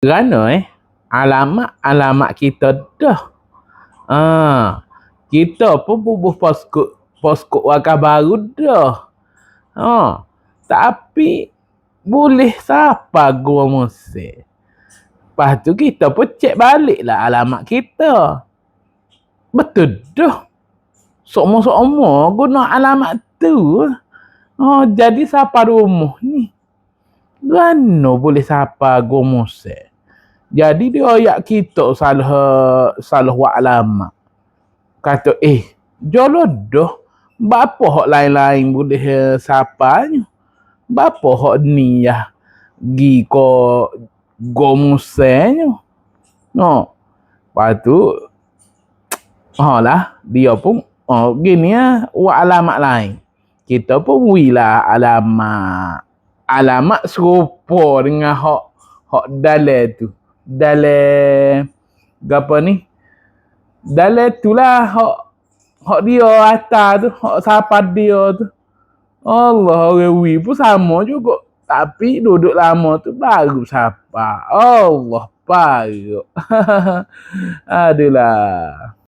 Kerana alamat kita dah. Kita pun bubuh poskop wakaf baru dah. Tapi boleh siapa gua Musa. Lepas tu kita pun cek balik lah alamat kita. Betul dah. Semua guna alamat tu. Jadi siapa rumah ni? Gano boleh siapa gua Musa. Jadi dia ayat kita salah buat alamat. Kata jolo dah. Bapa hak lain-lain boleh siapanya. Bapa hak ni ya gi ko gomusenya. Lepas tu lah dia pun gini buat alamat lain. Kita pun wilah alamat serupa dengan hak dalam tu. Dalam apa ni? Dalam tu lah hak dia atas tu, hak siapa dia tu. Allah rewi pun sama juga. Tapi duduk lama tu baru siapa. Allah baru. Adalah.